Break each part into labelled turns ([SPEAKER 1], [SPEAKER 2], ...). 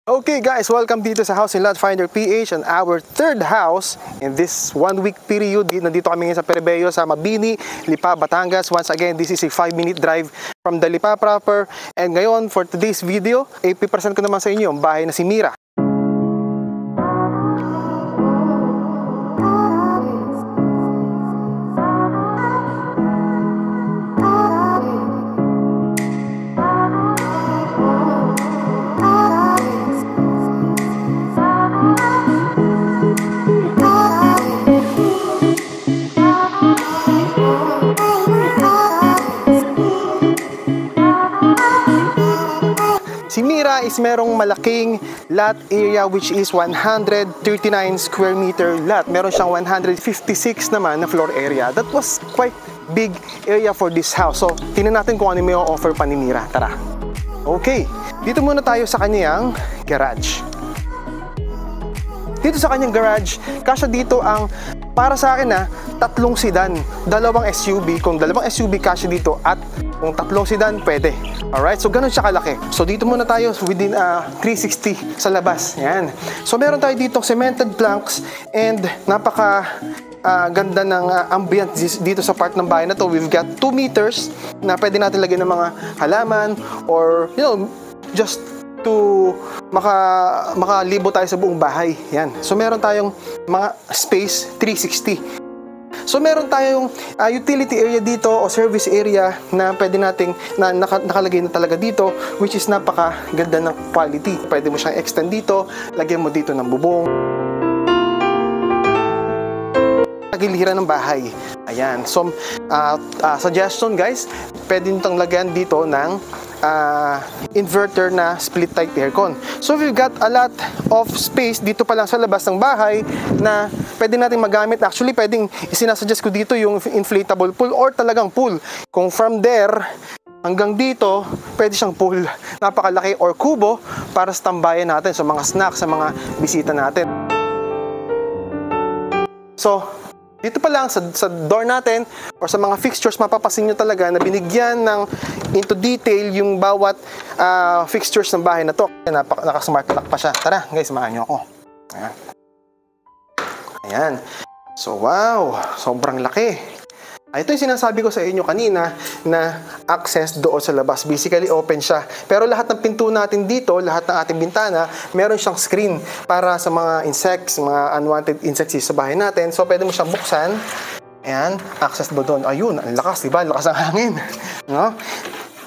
[SPEAKER 1] Okay guys, welcome dito sa House and Lot Finder PH and our third house in this 1 week period. Nandito kami ngayon sa Peribeo sa Mabini, Lipa, Batangas. Once again, this is a 5-minute drive from the Lipa proper. And ngayon, for today's video, ipipresent ko naman sa inyo ang bahay na si Mira. Si Mira is merong malaking lot area which is 139 square meter lot. Meron siyang 156 naman na floor area. That was quite big area for this house. So, tingnan natin kung ano may offer pa ni Mira. Tara. Okay, dito muna tayo sa kanyang garage. Dito sa kanyang garage, kasya dito ang, para sa akin tatlong sedan, dalawang SUV. Kung dalawang SUV kasya dito at kung tatlong sedan, pwede. Alright, so ganun siya kalaki. So dito muna tayo within 360 sa labas. Yan. So meron tayo dito cemented planks and napaka ganda ng ambient dito sa part ng bahay na to. We've got 2 meters na pwede natin lagyan ng mga halaman or just to makalibo tayo sa buong bahay. Yan. So meron tayong mga space 360. So meron tayong utility area dito o service area na pwede nating nakalagay na talaga dito, which is napakaganda ng quality. Pwede mo siyang extend dito, lagyan mo dito ng bubong. Giliran ng bahay. Ayan. So suggestion guys, pwede nyo itong lagyan dito ng inverter na split type aircon. So we've got a lot of space dito pa lang sa labas ng bahay na pwede natin magamit. Actually, pwedeng isinasuggest ko dito yung inflatable pool or talagang pool. Kung from there hanggang dito, pwede siyang pool. Napakalaki or kubo para sa tambayan natin, sa mga snacks, sa mga bisita natin. So, dito pa lang sa door natin or sa mga fixtures, mapapasin nyo talaga na binigyan ng into detail yung bawat fixtures ng bahay na to. Naka-smart lock pa siya. Tara guys, samahan nyo ako. Ayan. Ayan. So wow, sobrang laki. Ito yung sinasabi ko sa inyo kanina na access doon sa labas. Basically open siya. Pero lahat ng pinto natin dito, lahat ng ating bintana, meron siyang screen para sa mga insects, mga unwanted insects sa bahay natin. So pwede mo siyang buksan. Ayan, access mo doon. Ayun, ang lakas, diba? Lakas ng hangin. No?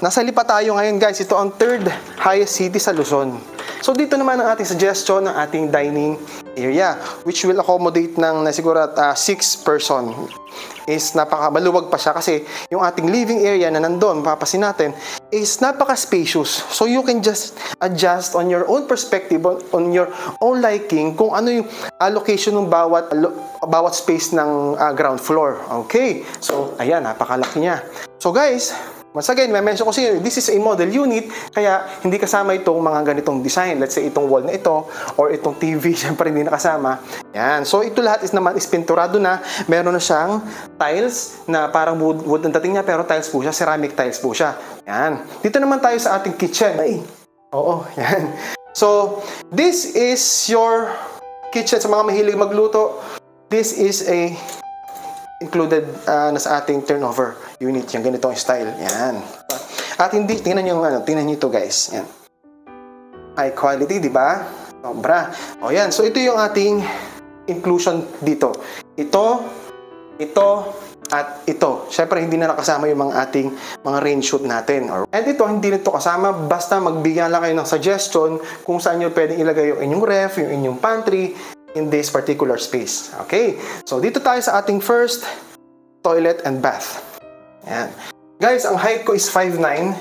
[SPEAKER 1] Nasa Lipa tayo ngayon guys. Ito ang third highest city sa Luzon. So dito naman ang ating suggestion ng ating dining area, which will accommodate ng siguro 6 person. Is napakabaluwag pa siya kasi yung ating living area na nandun, papasin natin, is napaka-spacious. So you can just adjust on your own perspective, on your own liking, kung ano yung allocation ng bawat space ng ground floor. Okay? So, ayan, napakalaki niya. So guys, once again, may mention ko sa inyo, this is a model unit, kaya hindi kasama itong mga ganitong design. Let's say, itong wall na ito, or itong TV, syempre hindi nakasama. Yan. So, ito lahat is pinturado na. Meron na siyang tiles na parang wood ang dating niya, pero tiles po siya, ceramic tiles po siya. Yan. Dito naman tayo sa ating kitchen. Ay, oo, yan. So, this is your kitchen. Sa mga mahilig magluto, this is a included na sa ating turnover unit, yung ganitong style. Yan. At hindi, tingnan nyo ito guys. Yan. High quality, di ba? Sobra. O yan. So ito yung ating inclusion dito. Ito, at ito. Syempre hindi na nakasama yung mga ating mga rain shoot natin. And ito, hindi nito kasama. Basta magbigyan lang kayo ng suggestion kung saan nyo pwedeng ilagay yung inyong ref, yung inyong pantry, in this particular space. Okay? So, dito tayo sa ating first toilet and bath. Ayan. Guys, ang height ko is 5'9".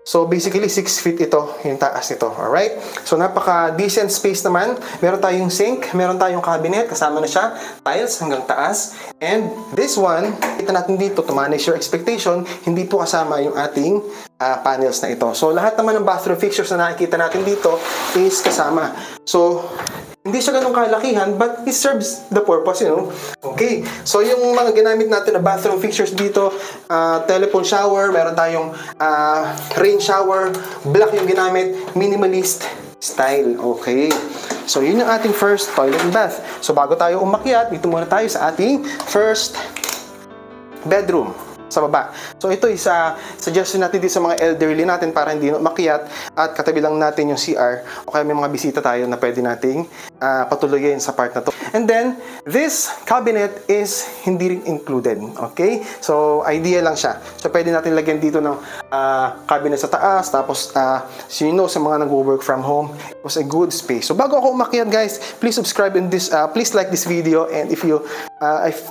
[SPEAKER 1] So, basically, 6 feet ito, yung taas nito. Alright? So, napaka-decent space naman. Meron tayong sink, meron tayong cabinet, kasama na siya, tiles hanggang taas. And this one, kita natin dito, to manage your expectation, hindi po kasama yung ating panels na ito. So, lahat naman ng bathroom fixtures na nakikita natin dito is kasama. So, hindi siya ganun kalakihan, but it serves the purpose, you know. Okay, so yung mga ginamit natin na bathroom fixtures dito, telephone shower, meron tayong rain shower, black yung ginamit, minimalist style. Okay. So, yun yung ating first toilet and bath. So, bago tayo umakyat, dito muna tayo sa ating first bedroom sa baba. So, ito is suggestion natin dito sa mga elderly natin para hindi umakyat at katabi lang natin yung CR o kaya may mga bisita tayo na pwede nating patuloyin sa part na to. And then, this cabinet is hindi rin included. Okay? So, idea lang siya. So, pwede natin lagyan dito ng cabinet sa taas. Tapos, so you know, sa mga nag-work from home, it was a good space. So, bago ako umakyat, guys, please subscribe in this, please like this video, and if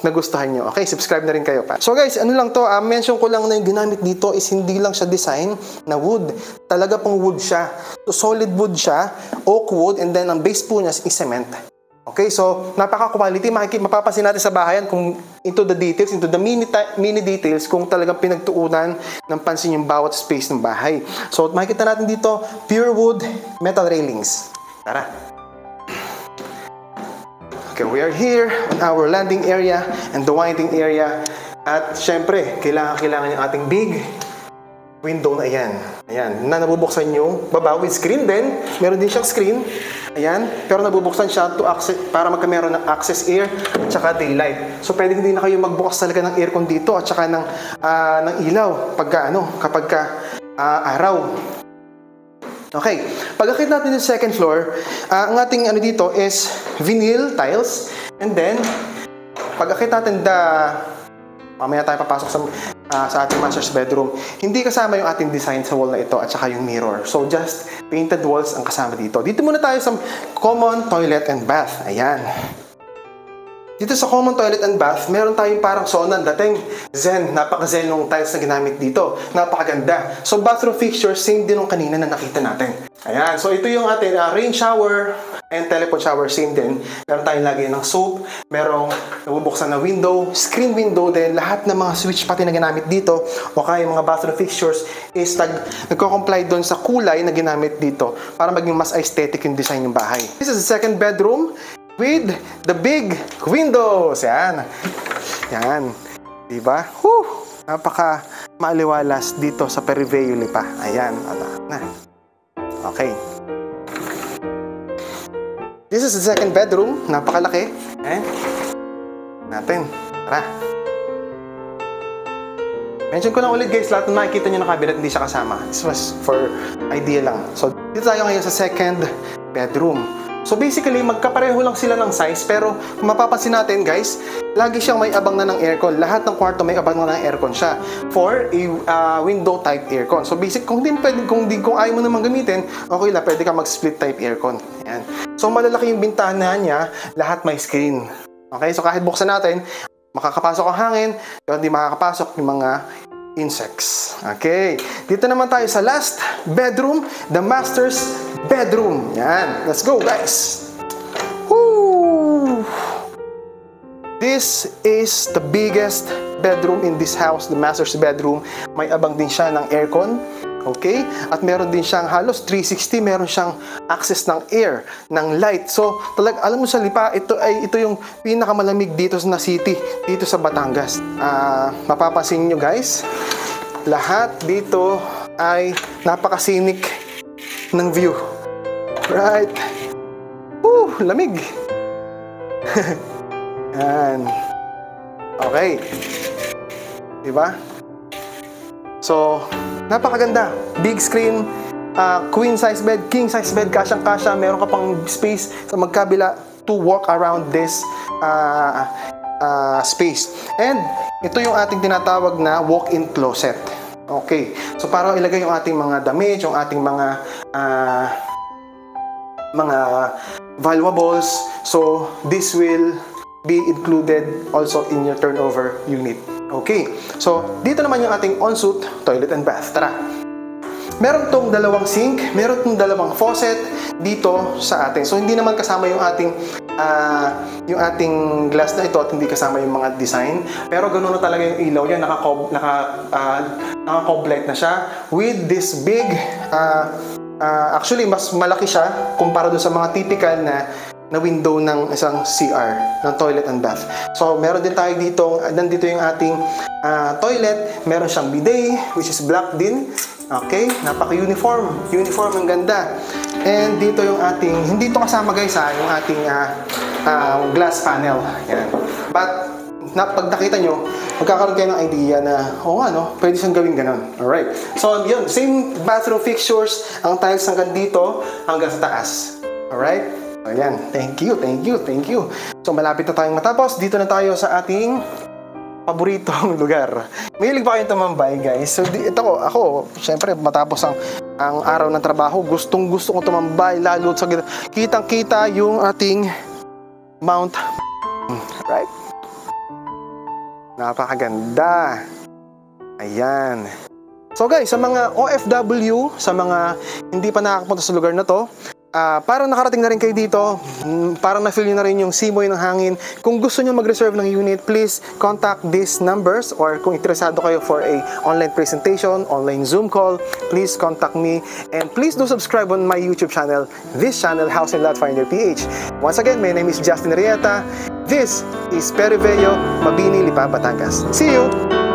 [SPEAKER 1] nagustuhan nyo, okay, subscribe na rin kayo pa. So, guys, ano lang to, mention ko lang na yung ginamit dito is hindi lang siya design na wood. Talaga pong wood siya. So, solid wood siya, oak wood, and then ang base po niya is cement. Okay, so napaka-quality. Mapapansin natin sa bahayan kung into the details, into the mini details, kung talagang pinagtuunan ng pansin yung bawat space ng bahay. So, makikita natin dito, pure wood, metal railings. Tara. Okay, we are here on our landing area and the winding area. At syempre, kailangan yung ating big window na ayan. Ayan, na nabubuksan yung baba with screen din. Meron din siyang screen. Ayan, pero nabubuksan siya to access, para magkameron ng access air at saka daylight. So, pwede din na kayo magbukas talaga ng aircon dito at saka ng ilaw kapag araw. Okay, pag-akit natin yung second floor, ang ating dito is vinyl tiles. And then, pag-akit natin mamaya tayo papasok sa ating master's bedroom. Hindi kasama yung ating design sa wall na ito at saka yung mirror. So, just painted walls ang kasama dito. Dito muna tayo sa common toilet and bath. Ayan. Dito sa common toilet and bath, meron tayong parang sauna dating zen. Napaka-zen ng tiles na ginamit dito. Napakaganda. So, bathroom fixtures, same din ng kanina na nakita natin. Ayan. So, ito yung ating rain shower and teleport shower, same din. Meron tayong lagyan ng soap, merong nabubuksan na window, screen window din, lahat ng mga switch pati na ginamit dito, o kaya mga bathroom fixtures is nagko-comply doon sa kulay na ginamit dito para maging mas aesthetic yung design ng bahay. This is the second bedroom with the big windows. Yan. Yan. Diba? Whew! Napaka maaliwalas dito sa Perivale pa. Ayan. Okay. This is the second bedroom. Napakalaki. Natin. Tara. Mention ko lang ulit, guys, lahat ng makikita nyo na cabinet hindi siya kasama. This was for idea lang. So, dito tayo ngayon sa second bedroom. So, basically, magkapareho lang sila ng size, pero kung mapapansin natin, guys, lagi siyang may abang na ng aircon. Lahat ng kwarto may abang na ng aircon siya for a window type aircon. So, basic, kung ayaw mo naman gamitin, okay lang, pwede ka mag-split type aircon. Ayan. So, malalaki yung bintana niya, lahat may screen. Okay? So, kahit buksan natin, makakapasok ang hangin, pero hindi makakapasok yung mga insects. Okay. Dito naman tayo sa last bedroom, the master's bedroom. Yan. Let's go, guys. Woo! This is the biggest bedroom in this house, the master's bedroom. May abang din siya ng aircon. Okay? At meron din siyang halos 360, meron siyang access ng air, ng light. So, alam mo sa Lipa, ito yung pinakamalamig dito sa city, dito sa Batangas. Mapapansin nyo, guys, lahat dito ay napaka-scenic ng view. Right? Lamig. Yan. Okay. Diba? So, napakaganda. Big screen, queen size bed, king size bed, kasyang-kasya. Meron ka pang space sa magkabila to walk around this space. And ito yung ating tinatawag na walk-in closet. Okay. So, para ilagay yung ating mga damit, yung ating mga valuables. So, this will be included also in your turnover unit. Okay. So, dito naman yung ating ensuite, toilet and bath. Tara. Meron tong dalawang sink, meron tong dalawang faucet dito sa atin. So, hindi naman kasama yung ating glass na ito at hindi kasama yung mga design. Pero ganoon na talaga yung ilaw niya. Naka-cob light na siya with this big, actually, mas malaki siya kumpara doon sa mga typical na window ng isang CR, ng toilet and bath. So, meron din tayo dito, nandito yung ating toilet. Meron siyang bidet, which is black din. Okay, napaka-uniform. Uniform, ang ganda. And dito yung ating, hindi ito kasama guys ha, yung ating glass panel. Yan. But, pag nakita nyo, magkakaroon kayo ng idea na, pwede siyang gawin ganun. Alright. So, yun, same bathroom fixtures, ang tiles hanggang dito, hanggang sa taas. Alright? Ayan. Thank you. So, malapit na tayong matapos. Dito na tayo sa ating paboritong lugar. Mahilig ba kayong tumambay, guys? So, ako, syempre, matapos ang araw ng trabaho, gustong-gusto kong tumambay, lalo sa kitang-kita yung ating Mount. Right? Napakaganda. Ayan. So, guys, sa mga OFW, sa mga hindi pa nakakapunta sa lugar na to, parang nakarating na rin kayo dito, parang na-feel nyo na rin yung simoy ng hangin. Kung gusto nyo mag-reserve ng unit, please contact these numbers, or kung interesado kayo for a online presentation, online Zoom call, please contact me. And please do subscribe on my YouTube channel, this channel, House and Lot Finder PH. Once again, my name is Justin Rieta. This is Periveo, Mabini, Lipa, Batangas. See you!